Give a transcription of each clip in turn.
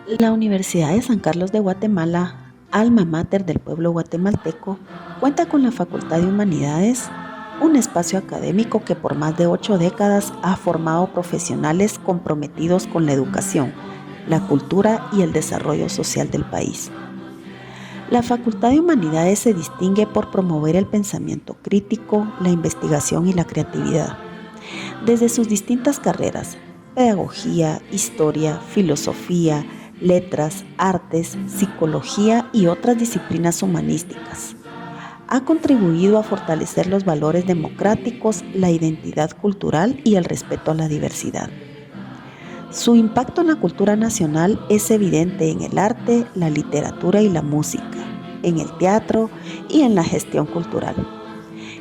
La Universidad de San Carlos de Guatemala, alma mater del pueblo guatemalteco, cuenta con la Facultad de Humanidades, un espacio académico que por más de 8 décadas ha formado profesionales comprometidos con la educación, la cultura y el desarrollo social del país. La Facultad de Humanidades se distingue por promover el pensamiento crítico, la investigación y la creatividad. Desde sus distintas carreras, pedagogía, historia, filosofía, letras, artes, psicología y otras disciplinas humanísticas, ha contribuido a fortalecer los valores democráticos, la identidad cultural y el respeto a la diversidad. Su impacto en la cultura nacional es evidente en el arte, la literatura y la música, en el teatro y en la gestión cultural.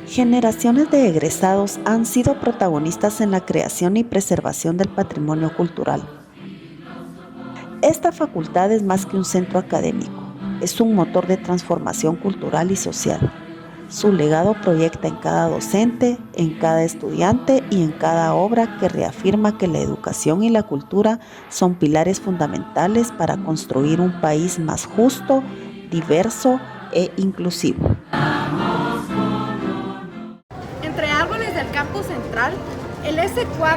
Generaciones de egresados han sido protagonistas en la creación y preservación del patrimonio cultural. Esta facultad es más que un centro académico, es un motor de transformación cultural y social. Su legado proyecta en cada docente, en cada estudiante y en cada obra que reafirma que la educación y la cultura son pilares fundamentales para construir un país más justo, diverso e inclusivo. Entre árboles del campus central, el S4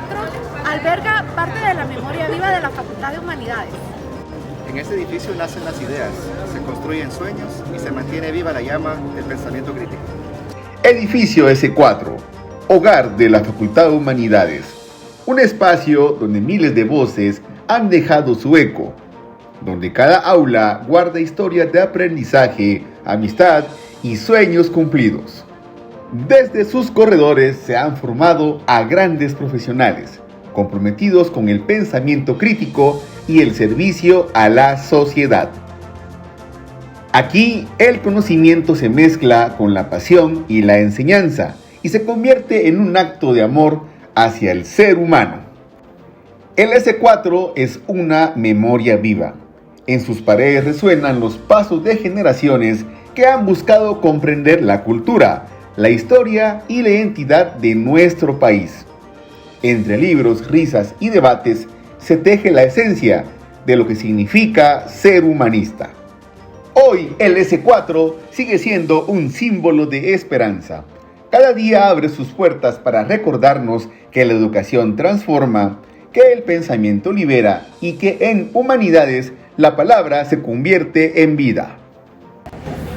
alberga parte de la memoria viva de la Facultad de Humanidades. En este edificio nacen las ideas, se construyen sueños y se mantiene viva la llama del pensamiento crítico. Edificio S4, hogar de la Facultad de Humanidades. Un espacio donde miles de voces han dejado su eco, donde cada aula guarda historias de aprendizaje, amistad y sueños cumplidos. Desde sus corredores se han formado a grandes profesionales, comprometidos con el pensamiento crítico y el servicio a la sociedad. Aquí el conocimiento se mezcla con la pasión y la enseñanza y se convierte en un acto de amor hacia el ser humano. El S4 es una memoria viva. En sus paredes resuenan los pasos de generaciones que han buscado comprender la cultura, la historia y la identidad de nuestro país. Entre libros, risas y debates se teje la esencia de lo que significa ser humanista. Hoy el S4 sigue siendo un símbolo de esperanza. Cada día abre sus puertas para recordarnos que la educación transforma, que el pensamiento libera y que en humanidades la palabra se convierte en vida.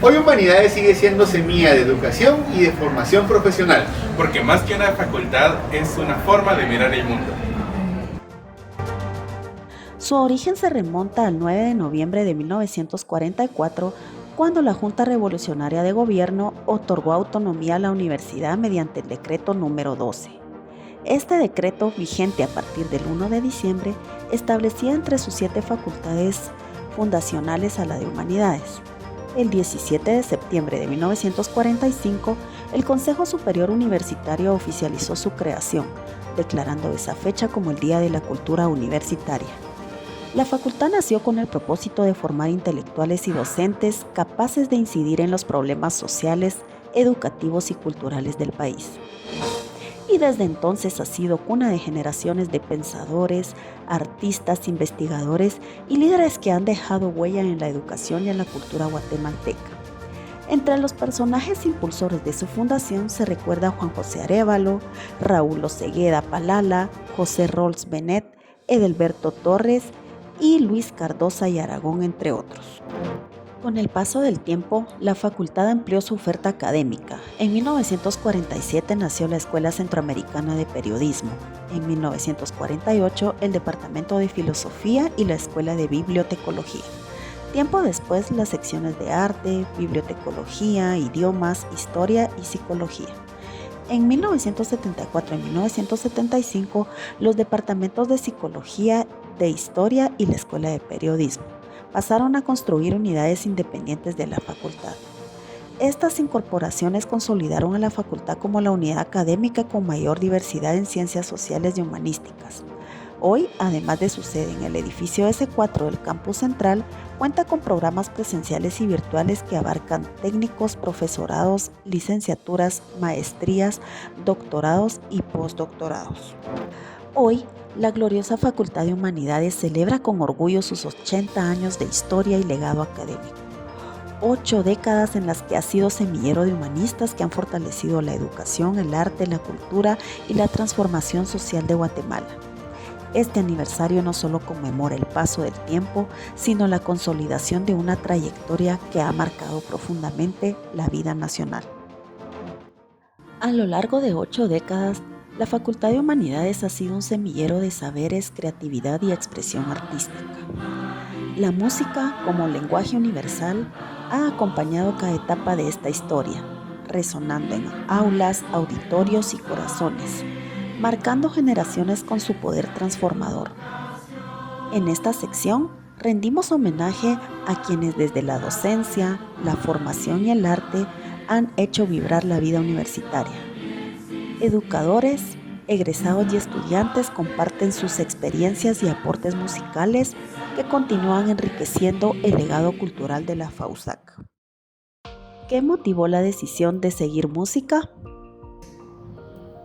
Hoy Humanidades sigue siendo semilla de educación y de formación profesional. Porque más que una facultad es una forma de mirar el mundo. Su origen se remonta al 9 de noviembre de 1944, cuando la Junta Revolucionaria de Gobierno otorgó autonomía a la universidad mediante el decreto número 12. Este decreto, vigente a partir del 1 de diciembre, establecía entre sus 7 facultades fundacionales a la de Humanidades. El 17 de septiembre de 1945, el Consejo Superior Universitario oficializó su creación, declarando esa fecha como el Día de la Cultura Universitaria. La facultad nació con el propósito de formar intelectuales y docentes capaces de incidir en los problemas sociales, educativos y culturales del país. Y desde entonces ha sido cuna de generaciones de pensadores, artistas, investigadores y líderes que han dejado huella en la educación y en la cultura guatemalteca. Entre los personajes impulsores de su fundación se recuerda a Juan José Arévalo, Raúl Osegueda Palala, José Rols Benet, Edelberto Torres y Luis Cardosa y Aragón, entre otros. Con el paso del tiempo, la facultad amplió su oferta académica. En 1947 nació la Escuela Centroamericana de Periodismo. En 1948, el Departamento de Filosofía y la Escuela de Bibliotecología. Tiempo después, las secciones de Arte, Bibliotecología, Idiomas, Historia y Psicología. En 1974 y 1975, los departamentos de Psicología, de Historia y la Escuela de Periodismo pasaron a construir unidades independientes de la facultad. Estas incorporaciones consolidaron a la facultad como la unidad académica con mayor diversidad en ciencias sociales y humanísticas. Hoy, además de su sede en el edificio S4 del campus central, cuenta con programas presenciales y virtuales que abarcan técnicos, profesorados, licenciaturas, maestrías, doctorados y postdoctorados. Hoy, la gloriosa Facultad de Humanidades celebra con orgullo sus 80 años de historia y legado académico. 8 décadas en las que ha sido semillero de humanistas que han fortalecido la educación, el arte, la cultura y la transformación social de Guatemala. Este aniversario no solo conmemora el paso del tiempo, sino la consolidación de una trayectoria que ha marcado profundamente la vida nacional. A lo largo de 8 décadas, la Facultad de Humanidades ha sido un semillero de saberes, creatividad y expresión artística. La música, como lenguaje universal, ha acompañado cada etapa de esta historia, resonando en aulas, auditorios y corazones, marcando generaciones con su poder transformador. En esta sección, rendimos homenaje a quienes desde la docencia, la formación y el arte han hecho vibrar la vida universitaria. Educadores, egresados y estudiantes comparten sus experiencias y aportes musicales que continúan enriqueciendo el legado cultural de la FAUSAC. ¿Qué motivó la decisión de seguir música?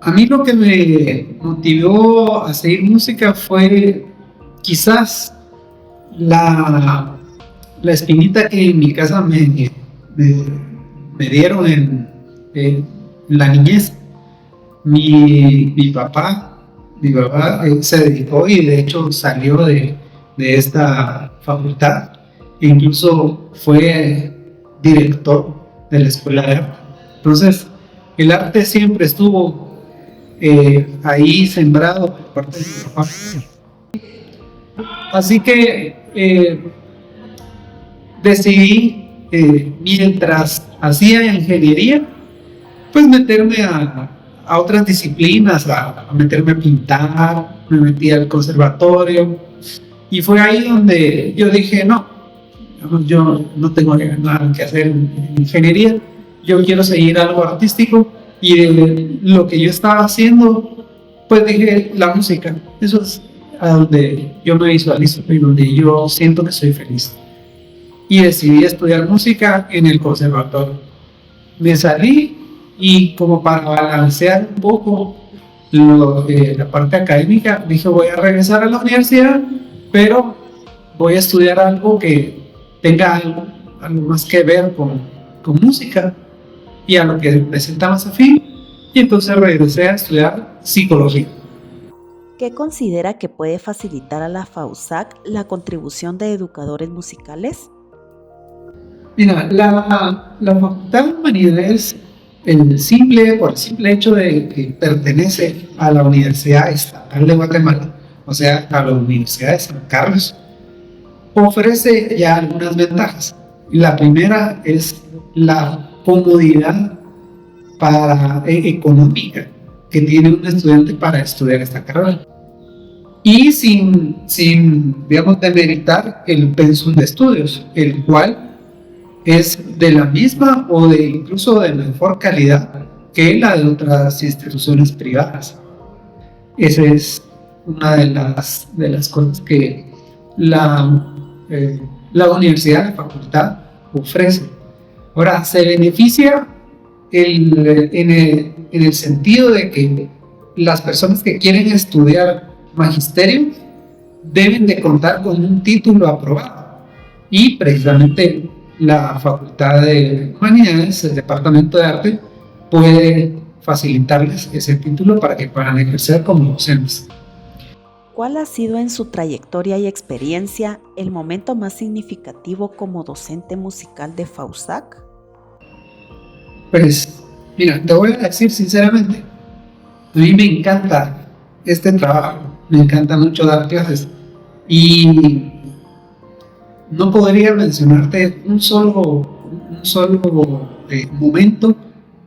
A mí lo que me motivó a seguir música fue quizás la espinita que en mi casa me dieron en la niñez. Mi papá se dedicó y de hecho salió de esta facultad e incluso fue director de la escuela de arte. Entonces el arte siempre estuvo ahí sembrado por parte de mi papá. Así que decidí, mientras hacía ingeniería, pues meterme a otras disciplinas, a meterme a pintar, me metí al conservatorio y fue ahí donde yo dije, no, yo no tengo nada que hacer en ingeniería, yo quiero seguir algo artístico y de lo que yo estaba haciendo, pues dije, la música, eso es a donde yo me visualizo y donde yo siento que soy feliz. Y decidí estudiar música en el conservatorio. Me salí y como para balancear un poco la parte académica, dije voy a regresar a la universidad, pero voy a estudiar algo que tenga algo más que ver con música y a lo que me sienta más afín, y entonces regresé a estudiar psicología. ¿Qué considera que puede facilitar a la FAUSAC la contribución de educadores musicales? Mira, la Facultad de Humanidades, por el simple hecho de que pertenece a la Universidad Estatal de Guatemala, o sea, a la Universidad de San Carlos, ofrece ya algunas ventajas. La primera es la comodidad económica que tiene un estudiante para estudiar esta carrera. Y sin digamos, demeritar el pensum de estudios, el cual es de la misma o incluso de mejor calidad que la de otras instituciones privadas. Esa es una de las cosas que la universidad, la facultad, ofrece. Ahora, se beneficia en el sentido de que las personas que quieren estudiar magisterio deben de contar con un título aprobado, y precisamente la Facultad de Humanidades, el Departamento de Arte, puede facilitarles ese título para que puedan ejercer como docentes. ¿Cuál ha sido en su trayectoria y experiencia el momento más significativo como docente musical de FAUSAC? Pues, mira, te voy a decir sinceramente, a mí me encanta este trabajo, me encanta mucho dar clases y no podría mencionarte un solo momento,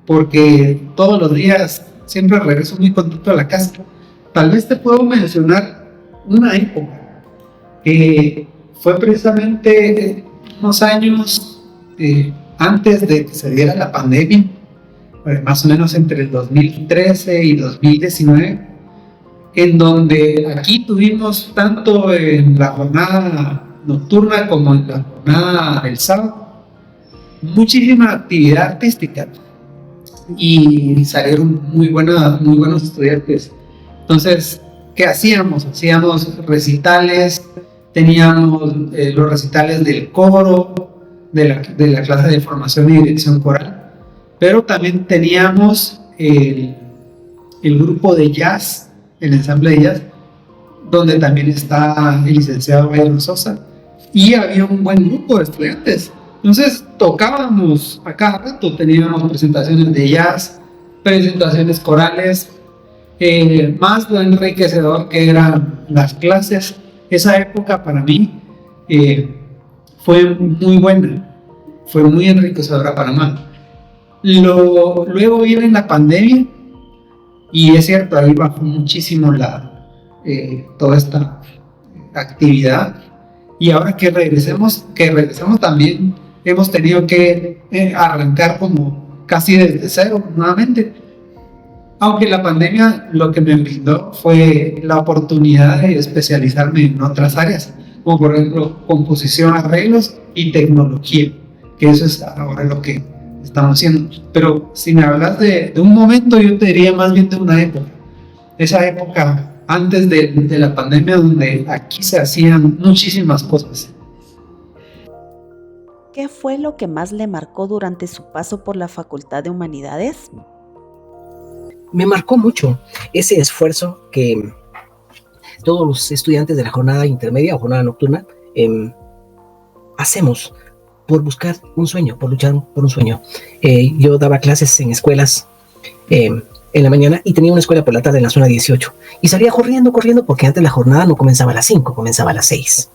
porque todos los días siempre regreso muy contento a la casa. Tal vez te puedo mencionar una época que fue precisamente unos años antes de que se diera la pandemia, más o menos entre el 2013 y 2019, en donde aquí tuvimos tanto en la jornada nocturna como en la jornada del sábado muchísima actividad artística y salieron muy buenos estudiantes. Entonces ¿qué hacíamos? Hacíamos recitales, teníamos los recitales del coro, de la clase de formación y dirección coral, pero también teníamos el grupo de jazz, el ensamble de jazz, donde también está el licenciado Byron Sosa, y había un buen grupo de estudiantes. Entonces tocábamos a cada rato, teníamos presentaciones de jazz, presentaciones corales, más lo enriquecedor que eran las clases. Esa época para mí fue muy buena, fue muy enriquecedora para mí. Luego viene la pandemia y es cierto, ahí bajó muchísimo toda esta actividad, y ahora que regresemos también hemos tenido que arrancar como casi desde cero nuevamente, aunque la pandemia lo que me brindó fue la oportunidad de especializarme en otras áreas, como por ejemplo composición, arreglos y tecnología, que eso es ahora lo que estamos haciendo. Pero si me hablas de un momento, yo te diría más bien de una época, esa época antes de la pandemia, donde aquí se hacían muchísimas cosas. ¿Qué fue lo que más le marcó durante su paso por la Facultad de Humanidades? Me marcó mucho ese esfuerzo que todos los estudiantes de la jornada intermedia o jornada nocturna hacemos por buscar un sueño, por luchar por un sueño. Yo daba clases en escuelas en la mañana y tenía una escuela por la tarde en la zona 18 y salía corriendo porque antes la jornada no comenzaba a las 5, comenzaba a las 6.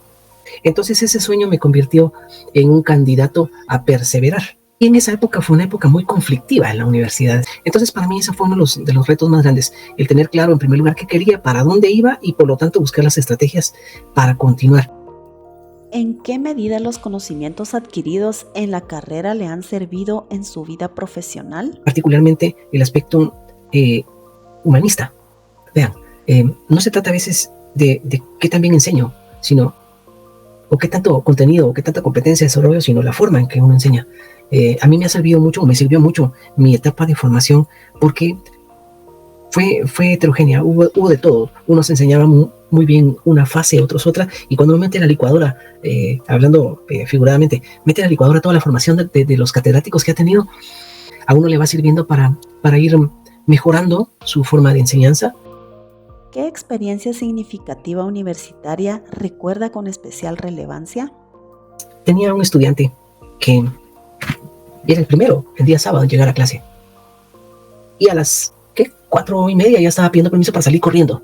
Entonces ese sueño me convirtió en un candidato a perseverar. Y en esa época fue una época muy conflictiva en la universidad. Entonces para mí ese fue uno de los retos más grandes, el tener claro en primer lugar qué quería, para dónde iba y por lo tanto buscar las estrategias para continuar. ¿En qué medida los conocimientos adquiridos en la carrera le han servido en su vida profesional? Particularmente el aspecto humanista. Vean, no se trata a veces de qué tan bien enseño, sino o qué tanto contenido o qué tanta competencia desarrollo, sino la forma en que uno enseña. A mí me sirvió mucho mi etapa de formación, porque fue heterogénea, hubo de todo. Unos enseñaban muy bien una fase, otros otra, y cuando uno mete en la licuadora, hablando figuradamente, mete en la licuadora toda la formación de los catedráticos que ha tenido, a uno le va sirviendo para ir mejorando su forma de enseñanza. ¿Qué experiencia significativa universitaria recuerda con especial relevancia? Tenía un estudiante que era el primero, el día sábado, en llegar a clase. Y a las 4:30 ya estaba pidiendo permiso para salir corriendo.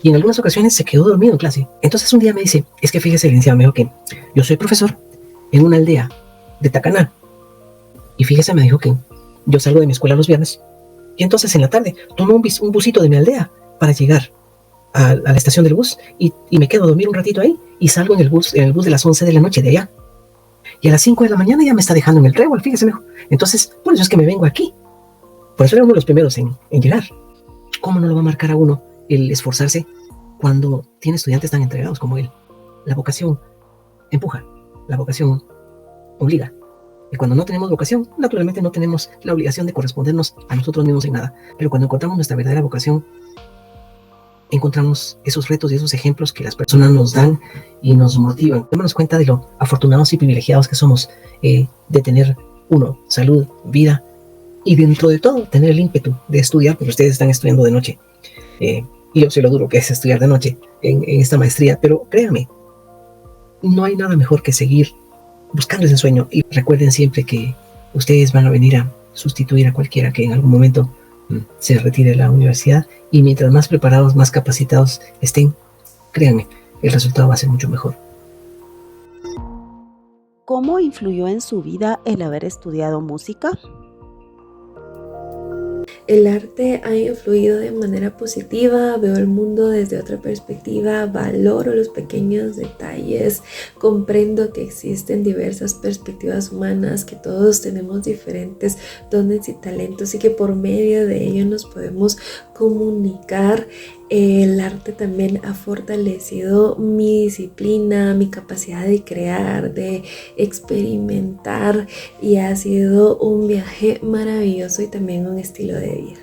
Y en algunas ocasiones se quedó dormido en clase. Entonces un día me dice, es que fíjese, licenciado, me dijo que yo soy profesor en una aldea de Tacaná. Y fíjese, me dijo que yo salgo de mi escuela los viernes. Y entonces en la tarde tomo un busito de mi aldea para llegar a la estación del bus y me quedo a dormir un ratito ahí y salgo en el bus de las 11 de la noche de allá. Y a las 5 de la mañana ya me está dejando en el trébol, fíjese, mejor. Entonces, por eso es que me vengo aquí. Por eso era uno de los primeros en llegar. ¿Cómo no lo va a marcar a uno el esforzarse cuando tiene estudiantes tan entregados como él? La vocación empuja, la vocación obliga. Y cuando no tenemos vocación, naturalmente no tenemos la obligación de correspondernos a nosotros mismos en nada. Pero cuando encontramos nuestra verdadera vocación, encontramos esos retos y esos ejemplos que las personas nos dan y nos motivan. Démonos cuenta de lo afortunados y privilegiados que somos de tener, salud, vida, y dentro de todo, tener el ímpetu de estudiar, porque ustedes están estudiando de noche. Y yo sé lo duro que es estudiar de noche en esta maestría, pero créanme, no hay nada mejor que seguir buscando ese sueño. Y recuerden siempre que ustedes van a venir a sustituir a cualquiera que en algún momento se retire de la universidad, y mientras más preparados, más capacitados estén, créanme, el resultado va a ser mucho mejor. ¿Cómo influyó en su vida el haber estudiado música? El arte ha influido de manera positiva, veo el mundo desde otra perspectiva, valoro los pequeños detalles, comprendo que existen diversas perspectivas humanas, que todos tenemos diferentes dones y talentos y que por medio de ello nos podemos comunicar. El arte también ha fortalecido mi disciplina, mi capacidad de crear, de experimentar, y ha sido un viaje maravilloso y también un estilo de vida.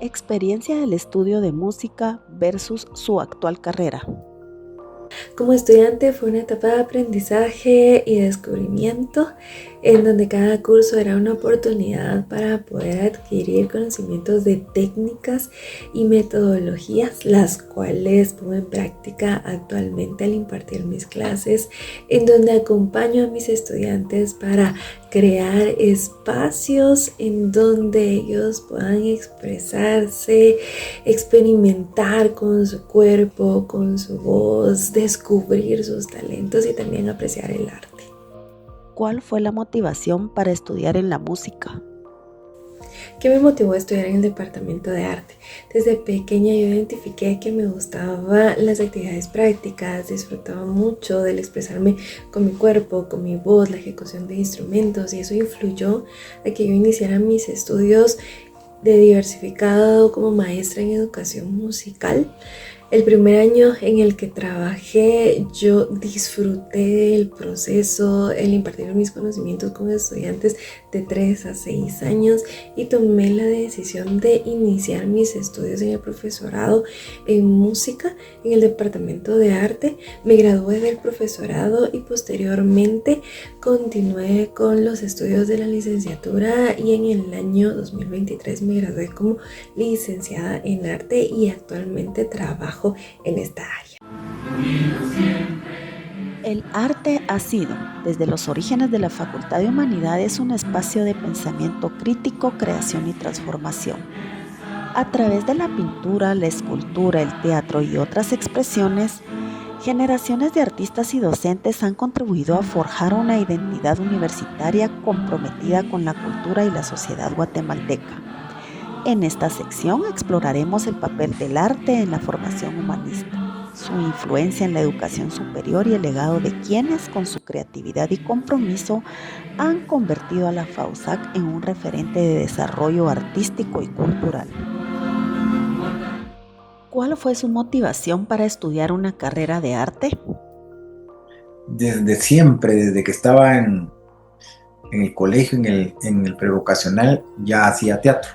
Experiencia del estudio de música versus su actual carrera. Como estudiante fue una etapa de aprendizaje y descubrimiento en donde cada curso era una oportunidad para poder adquirir conocimientos de técnicas y metodologías, las cuales pongo en práctica actualmente al impartir mis clases, en donde acompaño a mis estudiantes para crear espacios en donde ellos puedan expresarse, experimentar con su cuerpo, con su voz, descubrir sus talentos y también apreciar el arte. ¿Cuál fue la motivación para estudiar en la música? ¿Qué me motivó a estudiar en el departamento de arte? Desde pequeña yo identifiqué que me gustaban las actividades prácticas, disfrutaba mucho del expresarme con mi cuerpo, con mi voz, la ejecución de instrumentos, y eso influyó a que yo iniciara mis estudios de diversificado como maestra en educación musical. El primer año en el que trabajé, yo disfruté del proceso, el impartir mis conocimientos con estudiantes de 3 a 6 años, y tomé la decisión de iniciar mis estudios en el profesorado en música en el departamento de arte. Me gradué del profesorado y posteriormente continué con los estudios de la licenciatura, y en el año 2023 me gradué como licenciada en arte y actualmente trabajo en esta área. El arte ha sido, desde los orígenes de la Facultad de Humanidades, un espacio de pensamiento crítico, creación y transformación. A través de la pintura, la escultura, el teatro y otras expresiones, generaciones de artistas y docentes han contribuido a forjar una identidad universitaria comprometida con la cultura y la sociedad guatemalteca. En esta sección exploraremos el papel del arte en la formación humanista, su influencia en la educación superior y el legado de quienes, con su creatividad y compromiso, han convertido a la FAUSAC en un referente de desarrollo artístico y cultural. ¿Cuál fue su motivación para estudiar una carrera de arte? Desde siempre, desde que estaba en el colegio, en el prevocacional, ya hacía teatro.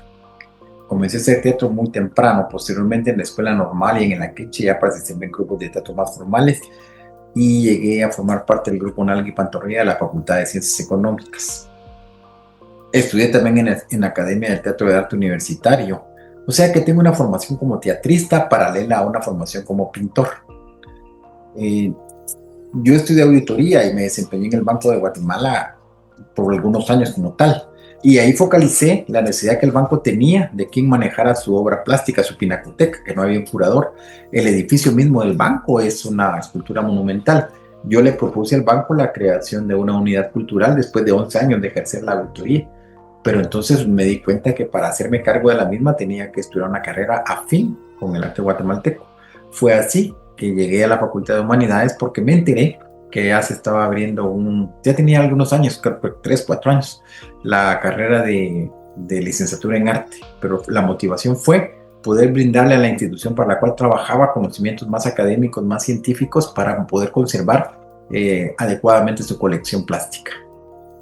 Comencé a hacer teatro muy temprano, posteriormente en la escuela normal y en la queche ya participé en grupos de teatro más formales y llegué a formar parte del grupo Nalga y Pantorrilla de la Facultad de Ciencias Económicas. Estudié también en la Academia del Teatro de Arte Universitario, o sea que tengo una formación como teatrista paralela a una formación como pintor. Yo estudié auditoría y me desempeñé en el Banco de Guatemala por algunos años como tal. Y ahí focalicé la necesidad que el banco tenía de quien manejara su obra plástica, su pinacoteca, que no había un curador. El edificio mismo del banco es una escultura monumental. Yo le propuse al banco la creación de una unidad cultural después de 11 años de ejercer la auditoría. Pero entonces me di cuenta que para hacerme cargo de la misma tenía que estudiar una carrera afín con el arte guatemalteco. Fue así que llegué a la Facultad de Humanidades porque me enteré que ya se estaba abriendo ya tenía algunos años, 3, 4 años, la carrera de licenciatura en arte, pero la motivación fue poder brindarle a la institución para la cual trabajaba conocimientos más académicos, más científicos, para poder conservar adecuadamente su colección plástica.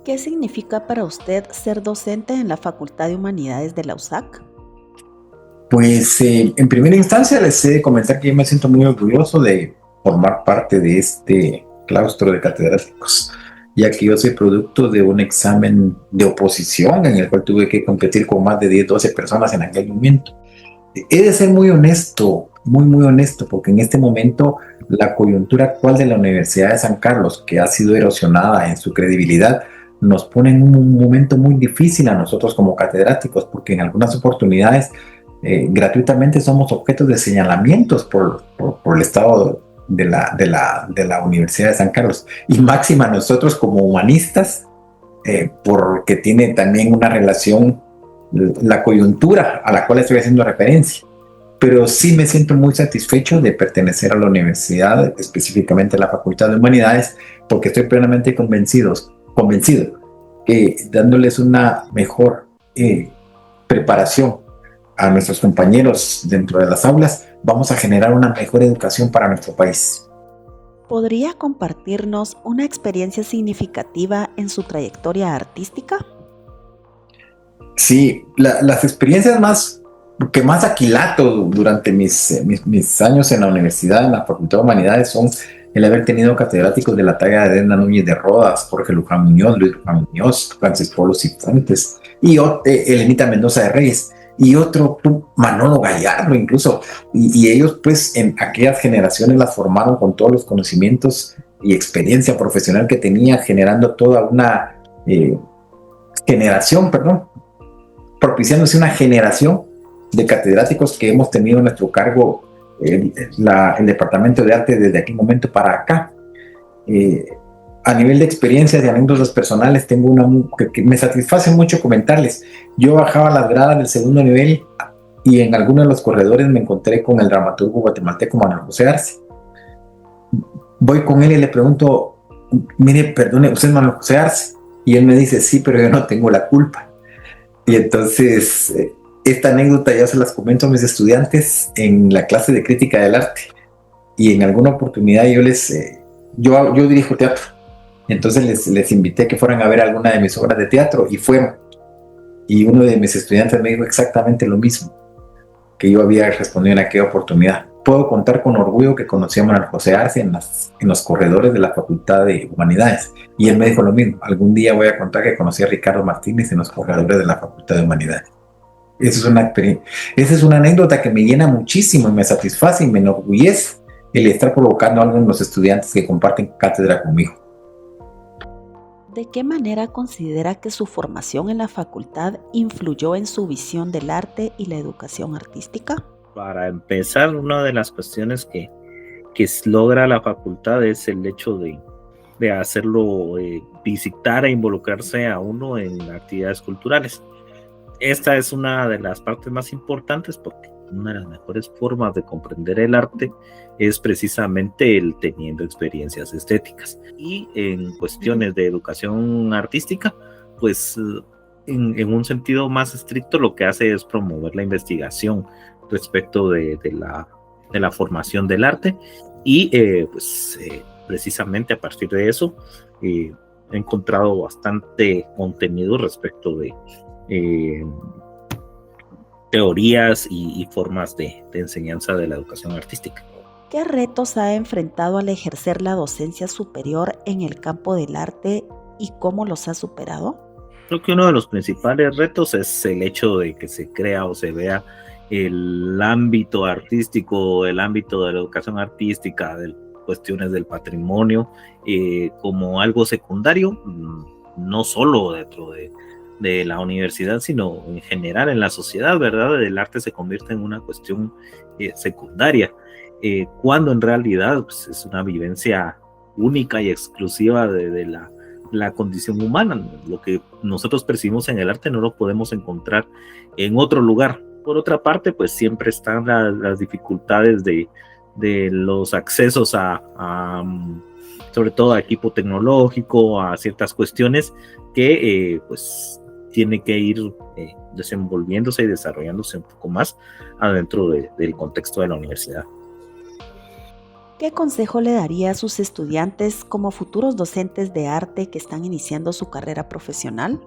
¿Qué significa para usted ser docente en la Facultad de Humanidades de la USAC? Pues en primera instancia les he de comentar que yo me siento muy orgulloso de formar parte de este claustro de catedráticos, ya que yo soy producto de un examen de oposición en el cual tuve que competir con más de 10, 12 personas en aquel momento. He de ser muy honesto, muy honesto, porque en este momento la coyuntura actual de la Universidad de San Carlos, que ha sido erosionada en su credibilidad, nos pone en un momento muy difícil a nosotros como catedráticos, porque en algunas oportunidades gratuitamente somos objetos de señalamientos por el Estado de la Universidad de San Carlos, y máxima nosotros como humanistas, porque tiene también una relación la coyuntura a la cual estoy haciendo referencia. Pero sí me siento muy satisfecho de pertenecer a la universidad, específicamente a la Facultad de Humanidades, porque estoy plenamente convencido que dándoles una mejor preparación a nuestros compañeros dentro de las aulas, vamos a generar una mejor educación para nuestro país. ¿Podría compartirnos una experiencia significativa en su trayectoria artística? Sí, las experiencias más que más aquilato durante mis años en la universidad, en la Facultad de Humanidades, son el haber tenido catedráticos de la talla de Edna Núñez de Rodas, Jorge Luján Muñoz, Luis Luján Muñoz, Francis Polo Cifuentes, y Elenita Mendoza de Reyes, y otro, Manolo Gallardo incluso, y ellos pues en aquellas generaciones las formaron con todos los conocimientos y experiencia profesional que tenían, generando toda una generación, propiciándose una generación de catedráticos que hemos tenido a nuestro cargo el Departamento de Arte desde aquel momento para acá. A nivel de experiencias y anécdotas personales, tengo una que me satisface mucho comentarles. Yo bajaba las gradas del segundo nivel y en alguno de los corredores me encontré con el dramaturgo guatemalteco Manuel José Arce. Voy con él y le pregunto, mire, perdone, ¿usted es Manuel José Arce? Y él me dice, sí, pero yo no tengo la culpa. Y entonces, esta anécdota ya se las comento a mis estudiantes en la clase de crítica del arte. Y en alguna oportunidad yo dirijo teatro. Entonces les invité a que fueran a ver alguna de mis obras de teatro y fueron. Y uno de mis estudiantes me dijo exactamente lo mismo que yo había respondido en aquella oportunidad. Puedo contar con orgullo que conocí a Manuel José Arce en los corredores de la Facultad de Humanidades. Y él me dijo lo mismo. Algún día voy a contar que conocí a Ricardo Martínez en los corredores de la Facultad de Humanidades. Esa es una anécdota que me llena muchísimo y me satisface y me enorgullece el estar provocando algo en los estudiantes que comparten cátedra conmigo. ¿De qué manera considera que su formación en la facultad influyó en su visión del arte y la educación artística? Para empezar, una de las cuestiones que logra la facultad es el hecho de hacerlo visitar e involucrarse a uno en actividades culturales. Esta es una de las partes más importantes porque una de las mejores formas de comprender el arte es precisamente el teniendo experiencias estéticas. Y en cuestiones de educación artística, pues en un sentido más estricto lo que hace es promover la investigación respecto de la formación del arte y precisamente a partir de eso he encontrado bastante contenido respecto de teorías y formas de enseñanza de la educación artística. ¿Qué retos ha enfrentado al ejercer la docencia superior en el campo del arte y cómo los ha superado? Creo que uno de los principales retos es el hecho de que se crea o se vea el ámbito artístico, el ámbito de la educación artística, de cuestiones del patrimonio, como algo secundario, no solo dentro de la universidad, sino en general en la sociedad, ¿verdad? El arte se convierte en una cuestión secundaria, cuando en realidad pues, es una vivencia única y exclusiva de la condición humana. Lo que nosotros percibimos en el arte no lo podemos encontrar en otro lugar. Por otra parte, pues siempre están las dificultades de los accesos sobre todo a equipo tecnológico, a ciertas cuestiones que pues tiene que ir desenvolviéndose y desarrollándose un poco más adentro del contexto de la universidad. ¿Qué consejo le daría a sus estudiantes como futuros docentes de arte que están iniciando su carrera profesional?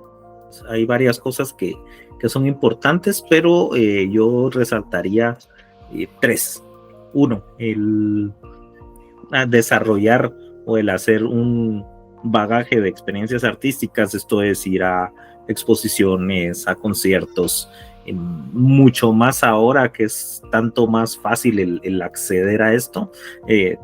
Hay varias cosas que son importantes, pero yo resaltaría 3. 1, el desarrollar o el hacer un bagaje de experiencias artísticas, esto es ir a exposiciones, a conciertos, mucho más ahora que es tanto más fácil el acceder a esto.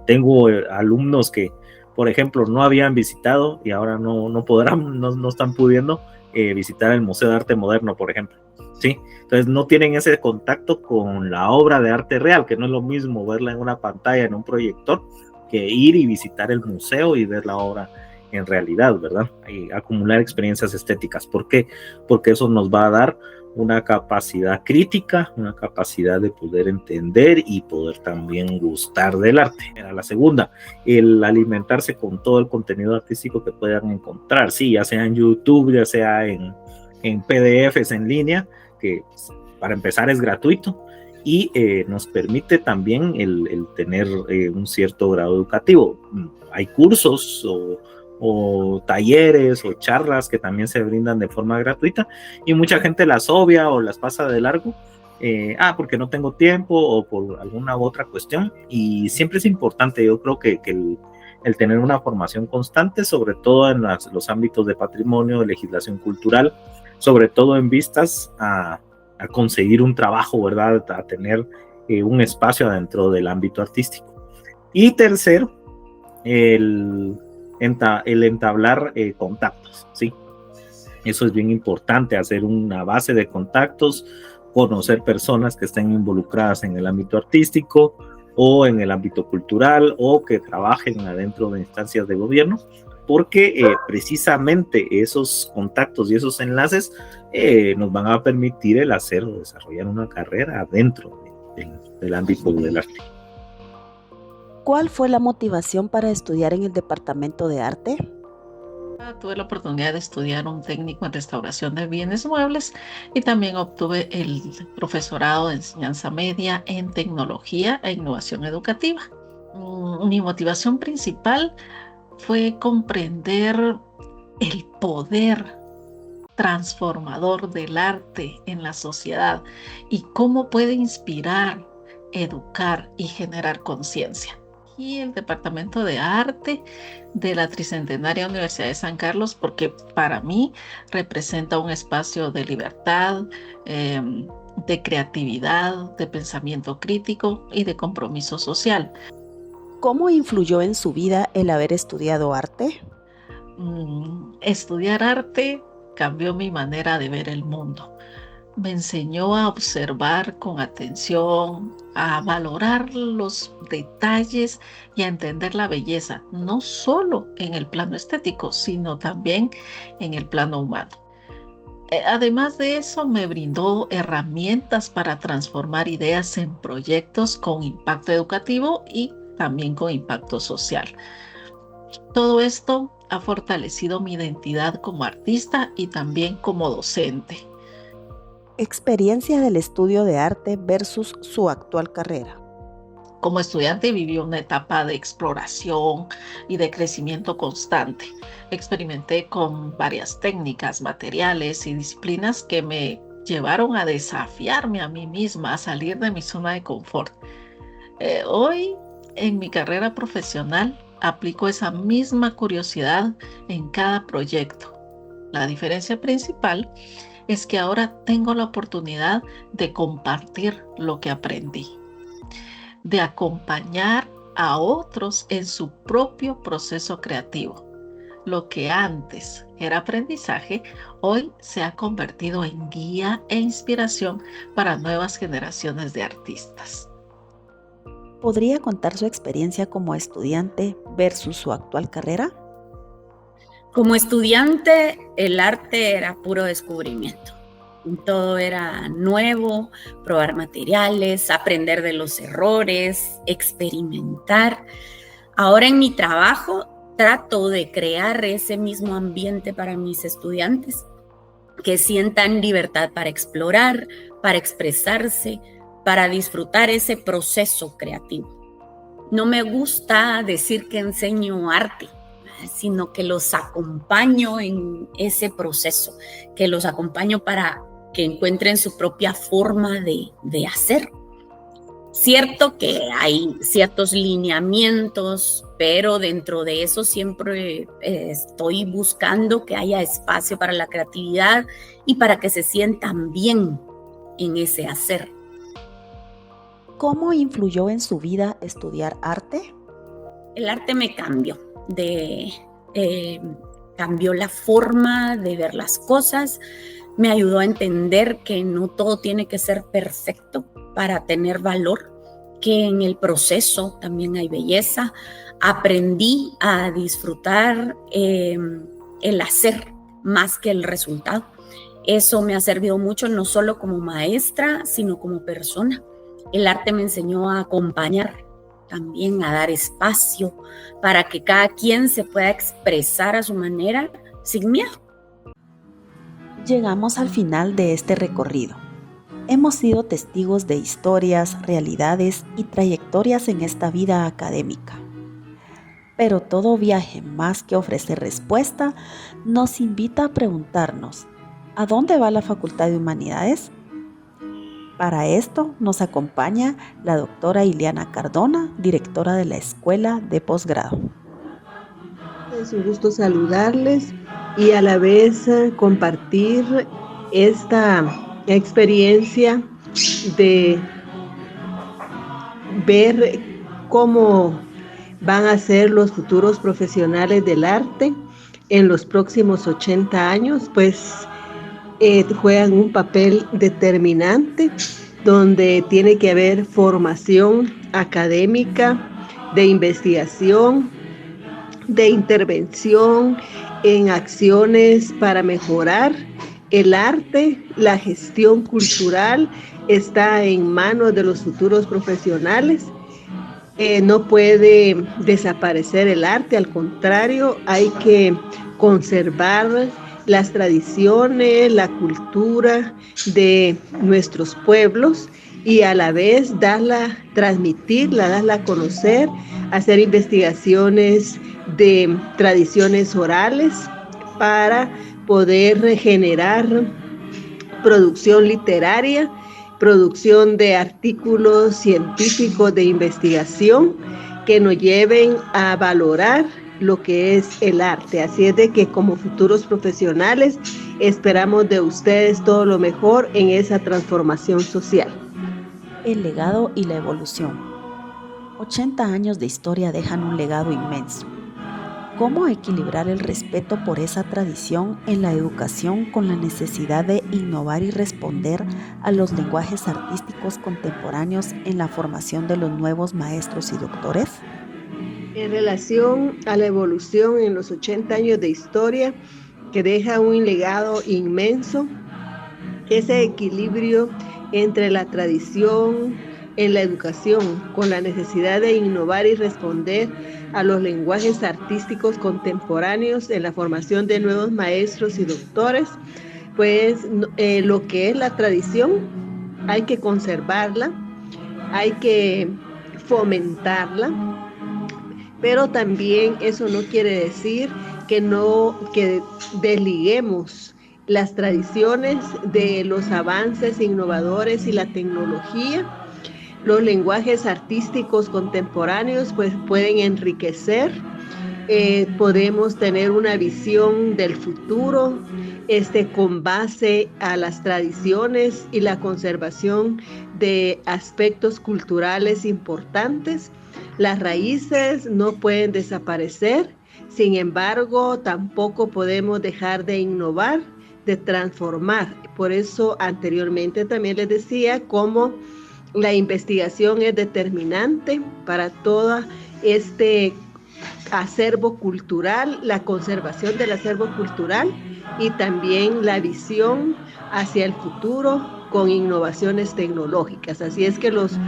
Tengo alumnos que, por ejemplo, no habían visitado y ahora no podrán, no están pudiendo visitar el Museo de Arte Moderno, por ejemplo. ¿Sí? Entonces no tienen ese contacto con la obra de arte real, que no es lo mismo verla en una pantalla, en un proyector, que ir y visitar el museo y ver la obra en realidad, ¿verdad? Y acumular experiencias estéticas. ¿Por qué? Porque eso nos va a dar una capacidad crítica, una capacidad de poder entender y poder también gustar del arte. Era la segunda, el alimentarse con todo el contenido artístico que puedan encontrar, sí, ya sea en YouTube, ya sea en PDFs en línea, que para empezar es gratuito y nos permite también el tener un cierto grado educativo. Hay cursos o talleres o charlas que también se brindan de forma gratuita y mucha gente las obvia o las pasa de largo porque no tengo tiempo o por alguna otra cuestión. Y siempre es importante, yo creo que el tener una formación constante, sobre todo en los ámbitos de patrimonio, de legislación cultural, sobre todo en vistas a conseguir un trabajo, ¿verdad? A tener un espacio dentro del ámbito artístico. Y tercero, el entablar contactos, ¿sí? Eso es bien importante, hacer una base de contactos, conocer personas que estén involucradas en el ámbito artístico o en el ámbito cultural o que trabajen adentro de instancias de gobierno, porque precisamente esos contactos y esos enlaces nos van a permitir el hacer o desarrollar una carrera dentro del ámbito del arte. ¿Cuál fue la motivación para estudiar en el Departamento de Arte? Tuve la oportunidad de estudiar un técnico en restauración de bienes muebles y también obtuve el profesorado de enseñanza media en tecnología e innovación educativa. Mi motivación principal fue comprender el poder transformador del arte en la sociedad y cómo puede inspirar, educar y generar conciencia. Y el Departamento de Arte de la Tricentenaria Universidad de San Carlos, porque para mí representa un espacio de libertad, de creatividad, de pensamiento crítico y de compromiso social. ¿Cómo influyó en su vida el haber estudiado arte? Estudiar arte cambió mi manera de ver el mundo. Me enseñó a observar con atención, a valorar los detalles y a entender la belleza, no solo en el plano estético, sino también en el plano humano. Además de eso, me brindó herramientas para transformar ideas en proyectos con impacto educativo y también con impacto social. Todo esto ha fortalecido mi identidad como artista y también como docente. Experiencia del estudio de arte versus su actual carrera. Como estudiante viví una etapa de exploración y de crecimiento constante. Experimenté con varias técnicas, materiales y disciplinas que me llevaron a desafiarme a mí misma, a salir de mi zona de confort. Hoy, en mi carrera profesional, aplico esa misma curiosidad en cada proyecto. La diferencia principal es que ahora tengo la oportunidad de compartir lo que aprendí, de acompañar a otros en su propio proceso creativo. Lo que antes era aprendizaje, hoy se ha convertido en guía e inspiración para nuevas generaciones de artistas. ¿Podría contar su experiencia como estudiante versus su actual carrera? Como estudiante, el arte era puro descubrimiento. Todo era nuevo, probar materiales, aprender de los errores, experimentar. Ahora en mi trabajo trato de crear ese mismo ambiente para mis estudiantes, que sientan libertad para explorar, para expresarse, para disfrutar ese proceso creativo. No me gusta decir que enseño arte, sino que los acompaño en ese proceso, que los acompaño para que encuentren su propia forma de hacer. Cierto que hay ciertos lineamientos, pero dentro de eso siempre estoy buscando que haya espacio para la creatividad y para que se sientan bien en ese hacer. ¿Cómo influyó en su vida estudiar arte? El arte me cambió. Cambió la forma de ver las cosas, me ayudó a entender que no todo tiene que ser perfecto para tener valor, que en el proceso también hay belleza. Aprendí a disfrutar el hacer más que el resultado. Eso me ha servido mucho, no solo como maestra, sino como persona. El arte me enseñó a acompañar, también a dar espacio para que cada quien se pueda expresar a su manera sin miedo. Llegamos al final de este recorrido. Hemos sido testigos de historias, realidades y trayectorias en esta vida académica. Pero todo viaje, más que ofrecer respuesta, nos invita a preguntarnos: ¿a dónde va la Facultad de Humanidades? Para esto nos acompaña la doctora Ileana Cardona, directora de la Escuela de Posgrado. Es un gusto saludarles y a la vez compartir esta experiencia de ver cómo van a ser los futuros profesionales del arte en los próximos 80 años, pues juegan un papel determinante donde tiene que haber formación académica, de investigación, de intervención en acciones para mejorar el arte. La gestión cultural está en manos de los futuros profesionales. No puede desaparecer el arte, al contrario, hay que conservar las tradiciones, la cultura de nuestros pueblos y a la vez transmitirla, darla a conocer, hacer investigaciones de tradiciones orales para poder generar producción literaria, producción de artículos científicos de investigación que nos lleven a valorar lo que es el arte. Así es de que como futuros profesionales esperamos de ustedes todo lo mejor en esa transformación social. El legado y la evolución. 80 años de historia dejan un legado inmenso. ¿Cómo equilibrar el respeto por esa tradición en la educación con la necesidad de innovar y responder a los lenguajes artísticos contemporáneos en la formación de los nuevos maestros y doctores? En relación a la evolución en los 80 años de historia, que deja un legado inmenso, ese equilibrio entre la tradición en la educación con la necesidad de innovar y responder a los lenguajes artísticos contemporáneos en la formación de nuevos maestros y doctores, pues lo que es la tradición hay que conservarla, hay que fomentarla, pero también eso no quiere decir que desliguemos las tradiciones de los avances innovadores y la tecnología. Los lenguajes artísticos contemporáneos pues pueden enriquecer, podemos tener una visión del futuro con base a las tradiciones y la conservación de aspectos culturales importantes. Las raíces no pueden desaparecer, sin embargo, tampoco podemos dejar de innovar, de transformar. Por eso anteriormente también les decía cómo la investigación es determinante para todo este acervo cultural, la conservación del acervo cultural y también la visión hacia el futuro con innovaciones tecnológicas. Así es que los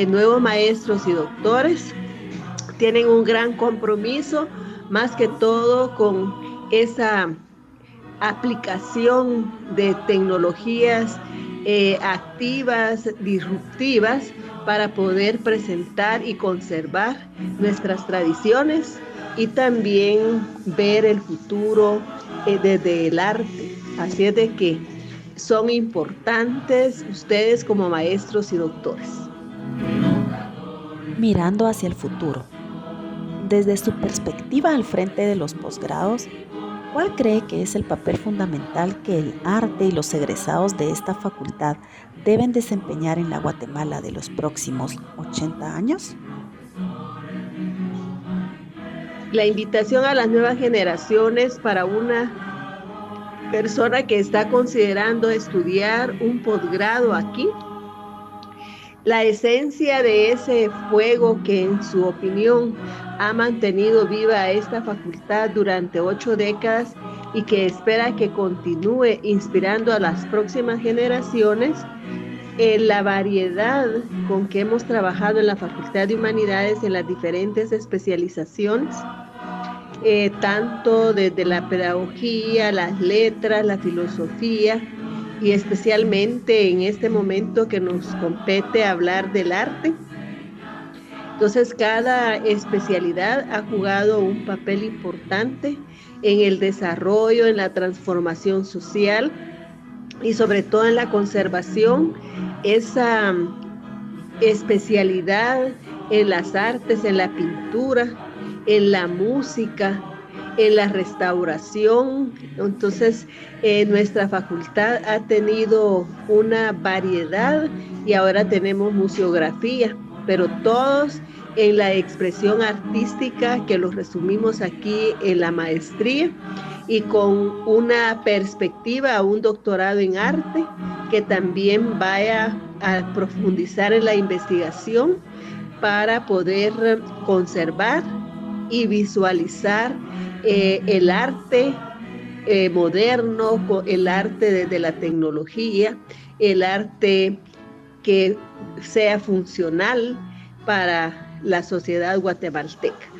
nuevos maestros y doctores tienen un gran compromiso, más que todo con esa aplicación de tecnologías activas, disruptivas, para poder presentar y conservar nuestras tradiciones y también ver el futuro desde el arte. Así es de que son importantes ustedes como maestros y doctores. Mirando hacia el futuro, desde su perspectiva al frente de los posgrados, ¿cuál cree que es el papel fundamental que el arte y los egresados de esta facultad deben desempeñar en la Guatemala de los próximos 80 años? La invitación a las nuevas generaciones para una persona que está considerando estudiar un posgrado aquí, la esencia de ese fuego que en su opinión ha mantenido viva esta facultad durante 8 décadas y que espera que continúe inspirando a las próximas generaciones, la variedad con que hemos trabajado en la Facultad de Humanidades en las diferentes especializaciones, tanto desde la pedagogía, las letras, la filosofía, y especialmente en este momento que nos compete hablar del arte. Entonces, cada especialidad ha jugado un papel importante en el desarrollo, en la transformación social y sobre todo en la conservación esa especialidad en las artes, en la pintura, en la música, en la restauración. Entonces, nuestra facultad ha tenido una variedad y ahora tenemos museografía, pero todos en la expresión artística que los resumimos aquí en la maestría y con una perspectiva a un doctorado en arte que también vaya a profundizar en la investigación para poder conservar y visualizar el arte moderno, el arte desde la tecnología, el arte que sea funcional para la sociedad guatemalteca.